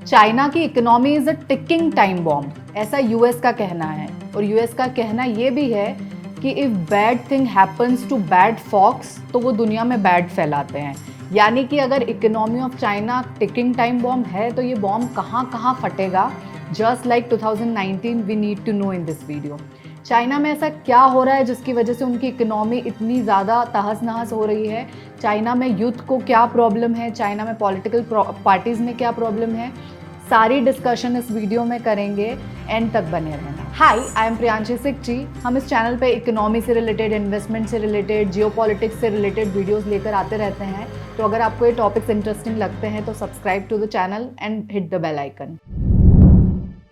China की economy is a ticking time bomb, ऐसा US का कहना है। और यूएस का कहना ये भी है कि if bad thing happens to bad folks तो वो दुनिया में बैड फैलाते हैं। यानी कि अगर economy of China ticking time bomb है तो ये बॉम्ब कहाँ कहाँ फटेगा, just like 2019 we need to know in this video. China में ऐसा क्या हो रहा है जिसकी वजह से उनकी इकोनॉमी इतनी ज़्यादा तहस नहस हो रही है। चाइना में यूथ को क्या प्रॉब्लम है, चाइना में पॉलिटिकल पार्टीज़ में क्या प्रॉब्लम है, सारी डिस्कशन इस वीडियो में करेंगे। एंड तक बने रहना। हाय, आई एम प्रियांशी सिक्ची। हम इस चैनल पे इकोनॉमी से रिलेटेड, इन्वेस्टमेंट से रिलेटेड, जियोपॉलिटिक्स से रिलेटेड वीडियोस लेकर आते रहते हैं। तो अगर आपको ये टॉपिक्स इंटरेस्टिंग लगते हैं तो subscribe to the channel and hit the bell icon.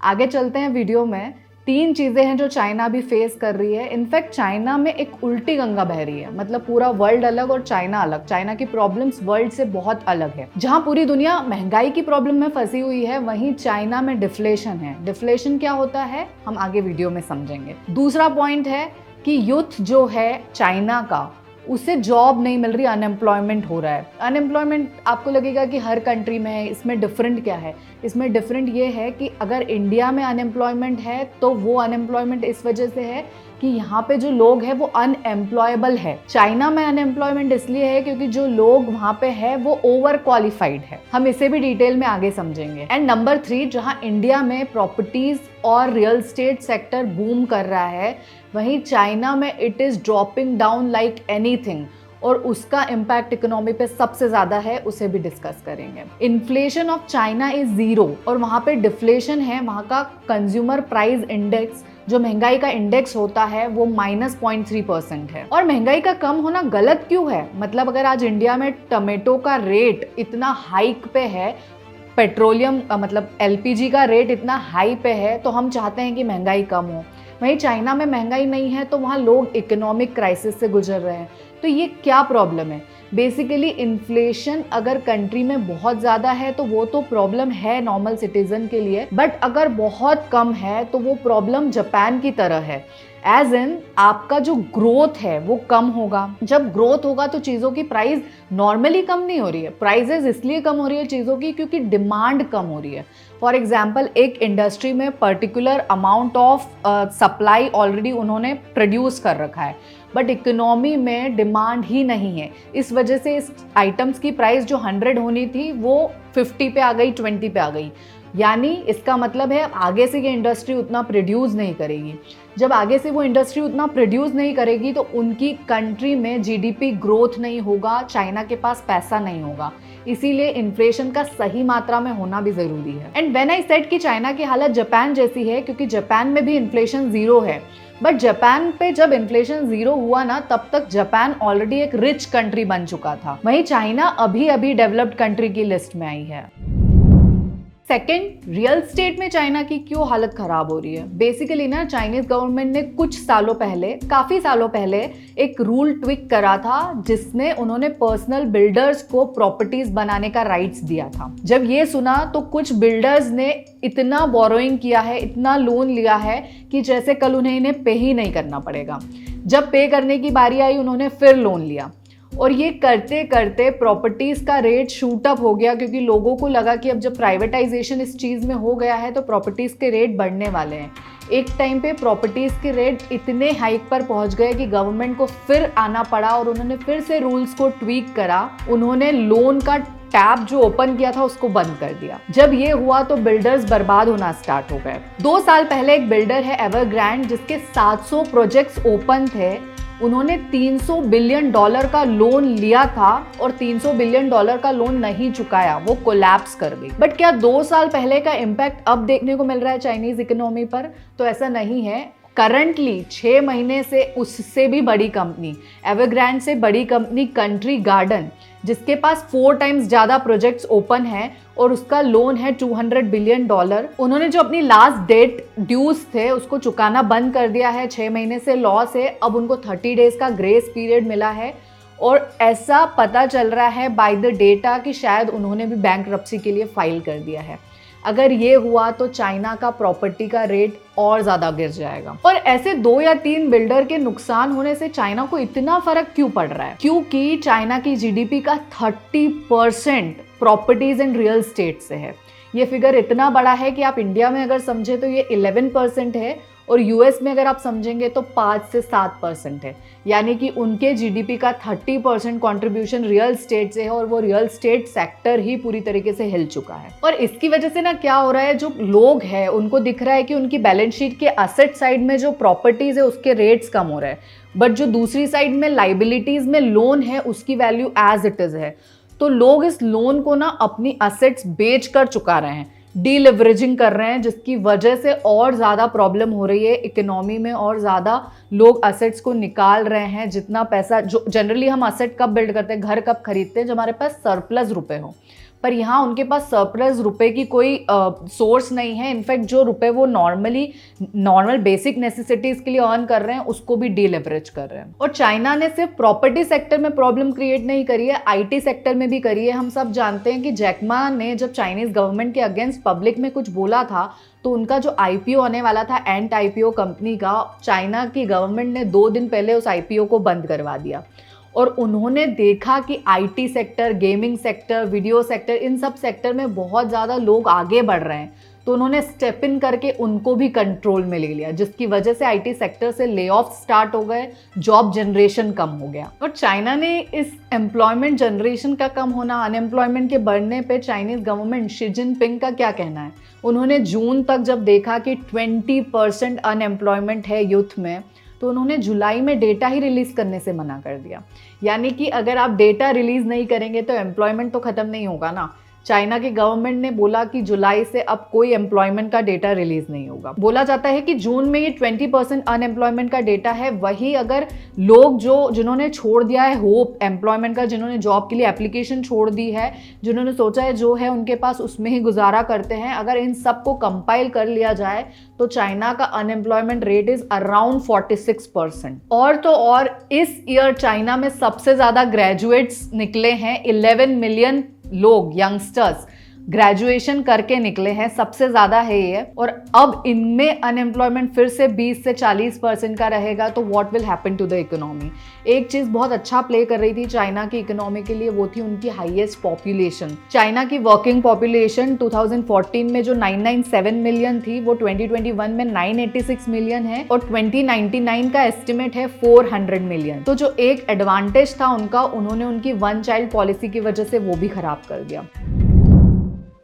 आगे चलते हैं वीडियो में। 3 चीज़ें हैं जो चाइना अभी फेस कर रही है। इनफैक्ट चाइना में एक उल्टी गंगा बह रही है, मतलब पूरा वर्ल्ड अलग और चाइना अलग। चाइना की प्रॉब्लम्स वर्ल्ड से बहुत अलग है। जहां पूरी दुनिया महंगाई की प्रॉब्लम में फंसी हुई है, वहीं चाइना में डिफ्लेशन है। डिफ्लेशन क्या होता है हम आगे वीडियो में समझेंगे। दूसरा पॉइंट है कि यूथ जो है चाइना का, उसे जॉब नहीं मिल रही, अनएम्प्लॉयमेंट हो रहा है। अनएम्प्लॉयमेंट आपको लगेगा कि हर कंट्री में है, इसमें डिफरेंट क्या है? इसमें डिफरेंट ये है कि अगर इंडिया में अनएम्प्लॉयमेंट है तो वो अनएम्प्लॉयमेंट इस वजह से है कि यहाँ पे जो लोग हैं वो अनएम्प्लॉयबल है। चाइना में अनएम्प्लॉयमेंट इसलिए है क्योंकि जो लोग वहाँ पे है वो ओवर क्वालिफाइड है। हम इसे भी डिटेल में आगे समझेंगे। एंड नंबर 3, जहाँ इंडिया में प्रॉपर्टीज और रियल स्टेट सेक्टर बूम कर रहा है, वहीं चाइना में it is dropping down like anything, और उसका इम्पैक्ट इकोनॉमी पे सबसे ज़्यादा है, उसे भी डिस्कस करेंगे। इन्फ्लेशन ऑफ चाइना इज 0 और वहाँ पे डिफ्लेशन है। वहाँ का कंज्यूमर प्राइस इंडेक्स, जो महंगाई का इंडेक्स होता है, वो -0.3% है। और महंगाई का कम होना गलत क्यों है? मतलब अगर आज इंडिया में टमेटो का रेट इतना हाइक पे है, पेट्रोलियम मतलब LPG का रेट इतना हाई पे है, तो हम चाहते हैं कि महंगाई कम हो। वहीं चाइना में महंगाई नहीं है तो वहाँ लोग इकोनॉमिक क्राइसिस से गुजर रहे हैं। तो ये क्या प्रॉब्लम है? बेसिकली इन्फ्लेशन अगर कंट्री में बहुत ज़्यादा है तो वो तो प्रॉब्लम है नॉर्मल सिटीजन के लिए, बट अगर बहुत कम है तो वो प्रॉब्लम जापान की तरह है। एज इन आपका जो ग्रोथ है वो कम होगा। जब ग्रोथ होगा तो चीज़ों की प्राइस नॉर्मली कम नहीं हो रही है। प्राइसेस इसलिए कम हो रही है चीज़ों की क्योंकि डिमांड कम हो रही है। फॉर एग्जाम्पल, एक इंडस्ट्री में particular amount of supply already उन्होंने प्रोड्यूस कर रखा है, बट इकोनॉमी में डिमांड ही नहीं है। इस वजह से इस आइटम्स की प्राइस जो 100 होनी थी वो 50 पे आ गई, 20 पे आ गई। यानी इसका मतलब है आगे से ये इंडस्ट्री उतना प्रोड्यूस नहीं करेगी। जब आगे से वो इंडस्ट्री उतना प्रोड्यूस नहीं करेगी तो उनकी कंट्री में GDP ग्रोथ नहीं होगा, चाइना के पास पैसा नहीं होगा। इसीलिए इन्फ्लेशन का सही मात्रा में होना भी जरूरी है। एंड व्हेन आई सेड कि चाइना की हालत जापान जैसी है, क्योंकि जापान में भी इन्फ्लेशन 0 है, बट जापान पे जब इन्फ्लेशन 0 हुआ ना, तब तक जापान ऑलरेडी एक रिच कंट्री बन चुका था। वहीं चाइना अभी अभी डेवलप्ड कंट्री की लिस्ट में आई है। सेकेंड, रियल स्टेट में चाइना की क्यों हालत खराब हो रही है? बेसिकली ना, चाइनीज गवर्नमेंट ने कुछ सालों पहले, काफी सालों पहले एक रूल ट्विक करा था जिसमें उन्होंने पर्सनल बिल्डर्स को प्रॉपर्टीज बनाने का राइट्स दिया था। जब ये सुना तो कुछ बिल्डर्स ने इतना बोरोइंग किया है, इतना लोन लिया है कि जैसे कल उन्हें इन्हें पे ही नहीं करना पड़ेगा। जब पे करने की बारी आई उन्होंने फिर लोन लिया, और ये करते करते प्रॉपर्टीज़ का रेट शूट अप हो गया, क्योंकि लोगों को लगा कि अब जब प्राइवेटाइजेशन इस चीज़ में हो गया है तो प्रॉपर्टीज़ के रेट बढ़ने वाले हैं। एक टाइम पे प्रॉपर्टीज़ के रेट इतने हाइक पर पहुंच गए कि गवर्नमेंट को फिर आना पड़ा और उन्होंने फिर से रूल्स को ट्वीक करा। उन्होंने लोन का टैब जो ओपन किया था उसको बंद कर दिया। जब ये हुआ तो बिल्डर्स बर्बाद होना स्टार्ट हो गए। 2 साल पहले एक बिल्डर है एवरग्रैंड, जिसके 700 प्रोजेक्ट्स ओपन थे। उन्होंने $300 बिलियन का लोन लिया था और $300 बिलियन का लोन नहीं चुकाया, वो कोलैप्स कर गई। बट क्या 2 साल पहले का इम्पैक्ट अब देखने को मिल रहा है चाइनीज इकोनॉमी पर? तो ऐसा नहीं है। करंटली 6 महीने से उससे भी बड़ी कंपनी, एवरग्रैंड से बड़ी कंपनी कंट्री गार्डन, जिसके पास 4 टाइम्स ज़्यादा प्रोजेक्ट्स ओपन है और उसका लोन है $200 बिलियन, उन्होंने जो अपनी लास्ट डेट ड्यूज थे उसको चुकाना बंद कर दिया है। 6 महीने से लॉस है, अब उनको 30 डेज का ग्रेस पीरियड मिला है। और ऐसा पता चल रहा है बाय द डेटा कि शायद उन्होंने भी बैंकरप्सी के लिए फाइल कर दिया है। अगर ये हुआ तो चाइना का प्रॉपर्टी का रेट और ज़्यादा गिर जाएगा। और ऐसे 2 या 3 बिल्डर के नुकसान होने से चाइना को इतना फर्क क्यों पड़ रहा है? क्योंकि चाइना की GDP का 30% प्रॉपर्टीज एंड रियल स्टेट से है। ये फिगर इतना बड़ा है कि आप इंडिया में अगर समझे तो ये 11% है और यूएस में अगर आप समझेंगे तो 5 से 7% है। यानी कि उनके जीडीपी का 30% कंट्रीब्यूशन रियल स्टेट से है और वो रियल स्टेट सेक्टर ही पूरी तरीके से हिल चुका है। और इसकी वजह से ना क्या हो रहा है, जो लोग हैं उनको दिख रहा है कि उनकी बैलेंस शीट के असेट साइड में जो प्रॉपर्टीज है उसके रेट्स कम हो रहे हैं, बट जो दूसरी साइड में लाइबिलिटीज में लोन है उसकी वैल्यू एज इट इज है। तो लोग इस लोन को ना अपनी असेट्स बेच कर चुका रहे हैं, डीलिवरेजिंग कर रहे हैं, जिसकी वजह से और ज़्यादा प्रॉब्लम हो रही है इकोनॉमी में और ज़्यादा लोग असेट्स को निकाल रहे हैं। जितना पैसा, जो जनरली हम असेट कब बिल्ड करते हैं, घर कब खरीदते हैं, जब हमारे पास सरप्लस रुपए हो, पर यहाँ उनके पास सरप्लस रुपए की कोई सोर्स नहीं है। इनफैक्ट जो रुपए वो नॉर्मल बेसिक नेसेसिटीज़ के लिए अर्न कर रहे हैं उसको भी डीलेवरेज कर रहे हैं। और चाइना ने सिर्फ प्रॉपर्टी सेक्टर में प्रॉब्लम क्रिएट नहीं करी है, आईटी सेक्टर में भी करी है। हम सब जानते हैं कि जैक मा ने जब चाइनीज़ गवर्नमेंट के अगेंस्ट पब्लिक में कुछ बोला था तो उनका जो आईपीओ आने वाला था एंट आईपीओ कंपनी का, चाइना की गवर्नमेंट ने 2 दिन पहले उस आईपीओ को बंद करवा दिया। और उन्होंने देखा कि IT sector, gaming sector, video sector, इन सब सेक्टर में बहुत ज़्यादा लोग आगे बढ़ रहे हैं, तो उन्होंने स्टेप इन करके उनको भी कंट्रोल में ले लिया, जिसकी वजह से आईटी सेक्टर से ले ऑफ स्टार्ट हो गए, जॉब जनरेशन कम हो गया। और चाइना ने इस एम्प्लॉयमेंट जनरेशन का कम होना, अनएम्प्लॉयमेंट के बढ़ने पे चाइनीज़ गवर्नमेंट शी जिनपिंग का क्या कहना है। उन्होंने जून तक जब देखा कि 20% अनएम्प्लॉयमेंट है यूथ में, तो उन्होंने जुलाई में डेटा ही रिलीज़ करने से मना कर दिया। यानी कि अगर आप डेटा रिलीज़ नहीं करेंगे तो एम्प्लॉयमेंट तो ख़त्म नहीं होगा ना। चाइना की गवर्नमेंट ने बोला कि जुलाई से अब कोई एम्प्लॉयमेंट का डेटा रिलीज नहीं होगा। बोला जाता है कि जून में ये 20% अनएम्प्लॉयमेंट का डेटा है। वही अगर लोग जिन्होंने छोड़ दिया है होप एम्प्लॉयमेंट का, जिन्होंने जॉब के लिए एप्लीकेशन छोड़ दी है, जिन्होंने सोचा है जो है उनके पास उसमें ही गुजारा करते हैं, अगर इन सबको कंपाइल कर लिया जाए तो चाइना का अनएम्प्लॉयमेंट रेट इज अराउंड 46%। और तो और इस ईयर चाइना में सबसे ज्यादा ग्रेजुएट्स निकले हैं, 11 मिलियन लोग, यंगस्टर्स ग्रेजुएशन करके निकले हैं, सबसे ज़्यादा है ये। और अब इनमें अनएम्प्लॉयमेंट फिर से 20 से 40% का रहेगा, तो what will happen to the economy. एक चीज़ बहुत अच्छा प्ले कर रही थी चाइना की इकोनॉमी के लिए, वो थी उनकी हाईएस्ट पॉपुलेशन। चाइना की वर्किंग पॉपुलेशन 2014 में जो 997 मिलियन थी, वो 2021 में 986 मिलियन है और 2099 का एस्टिमेट है 400 मिलियन। तो जो एक एडवांटेज था उनका, उन्होंने उनकी वन चाइल्ड पॉलिसी की वजह से वो भी खराब कर दिया।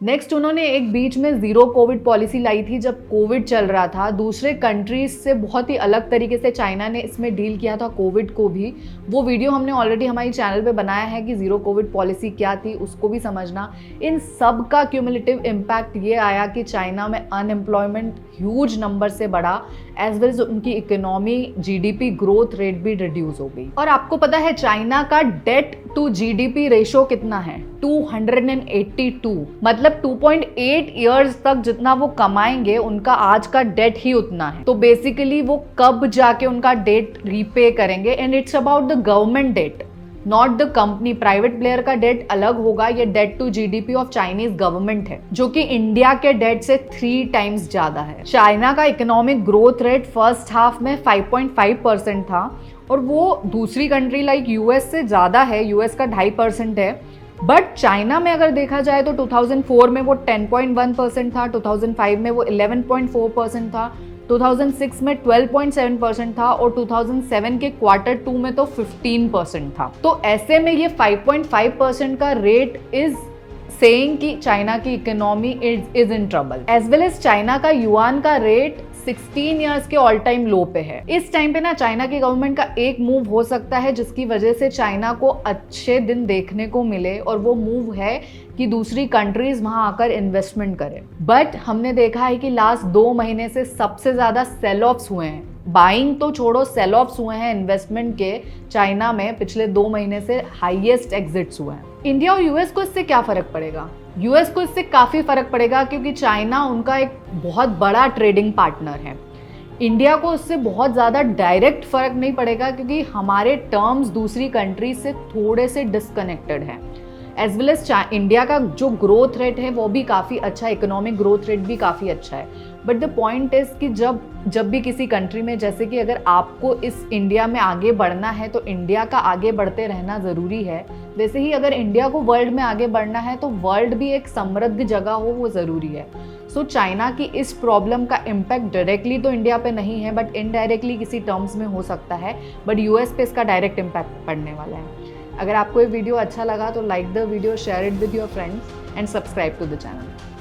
नेक्स्ट उन्होंने एक बीच में जीरो कोविड पॉलिसी लाई थी जब कोविड चल रहा था। दूसरे कंट्रीज से बहुत ही अलग तरीके से चाइना ने इसमें डील किया था कोविड को भी। वो वीडियो हमने ऑलरेडी हमारी चैनल पे बनाया है कि जीरो कोविड पॉलिसी क्या थी, उसको भी समझना। इन सब का क्यूमुलेटिव इम्पैक्ट ये आया कि चाइना में अनएम्प्लॉयमेंट ह्यूज नंबर से बढ़ा, एज वेल एज उनकी इकोनॉमी जीडीपी ग्रोथ रेट भी रिड्यूस हो गई। और आपको पता है चाइना का डेट टू जीडीपी रेशो कितना है? 282। मतलब 2.8 ईयर्स तक जितना वो कमाएंगे उनका आज का डेट ही उतना है। तो बेसिकली वो कब जाके उनका डेट रीपे करेंगे, and it's about the government debt, not the company. Private player का डेट अलग होगा। ये debt to GDP of Chinese government है, जो कि इंडिया के डेट से 3 टाइम्स ज्यादा है। चाइना का economic growth rate first half में 5.5% था और वो दूसरी कंट्री लाइक यूएस से ज्यादा है। यूएस का 2.5% है, बट चाइना में अगर देखा जाए तो 2004 में वो 10.1% था, 2005 में वो 11.4% था, 2006 में 12.7% था और 2007 के Q2 में तो 15% था। तो ऐसे में ये 5.5% का रेट इज सेइंग कि चाइना की economy is in trouble. As well as China का युआन का रेट 16 इयर्स के ऑल टाइम लो पे है। इस टाइम पे ना चाइना की गवर्नमेंट का एक मूव हो सकता है जिसकी वजह से चाइना को अच्छे दिन देखने को मिले, और वो मूव है कि दूसरी कंट्रीज वहां आकर इन्वेस्टमेंट करें। बट हमने देखा है कि लास्ट 2 महीने से सबसे ज्यादा सेल ऑफ्स हुए हैं। बाइंग तो छोड़ो, सेल ऑफ्स हुए हैं इन्वेस्टमेंट के। चाइना में पिछले 2 महीने से हाईएस्ट एग्जिट्स हुए हैं। इंडिया और यूएस को इससे क्या फर्क पड़ेगा? यूएस को इससे काफ़ी फ़र्क पड़ेगा, क्योंकि चाइना उनका एक बहुत बड़ा ट्रेडिंग पार्टनर है। इंडिया को इससे बहुत ज़्यादा डायरेक्ट फ़र्क नहीं पड़ेगा, क्योंकि हमारे टर्म्स दूसरी कंट्री से थोड़े से डिस्कनेक्टेड हैं। एज वेल एज इंडिया का जो ग्रोथ रेट है वो भी काफ़ी अच्छा है, इकोनॉमिक ग्रोथ रेट भी काफ़ी अच्छा है। बट द पॉइंट इज़ कि जब भी किसी कंट्री में, जैसे कि अगर आपको इस इंडिया में आगे बढ़ना है तो इंडिया का आगे बढ़ते रहना ज़रूरी है, वैसे ही अगर इंडिया को वर्ल्ड में आगे बढ़ना है तो वर्ल्ड भी एक समृद्ध जगह हो, वो ज़रूरी है। सो चाइना की इस प्रॉब्लम का इम्पैक्ट डायरेक्टली तो इंडिया पे नहीं है, बट इनडायरेक्टली किसी टर्म्स में हो सकता है, बट यूएस पे इसका डायरेक्ट इम्पैक्ट पड़ने वाला है। अगर आपको ये वीडियो अच्छा लगा तो like the video, share it with your friends and subscribe to the channel.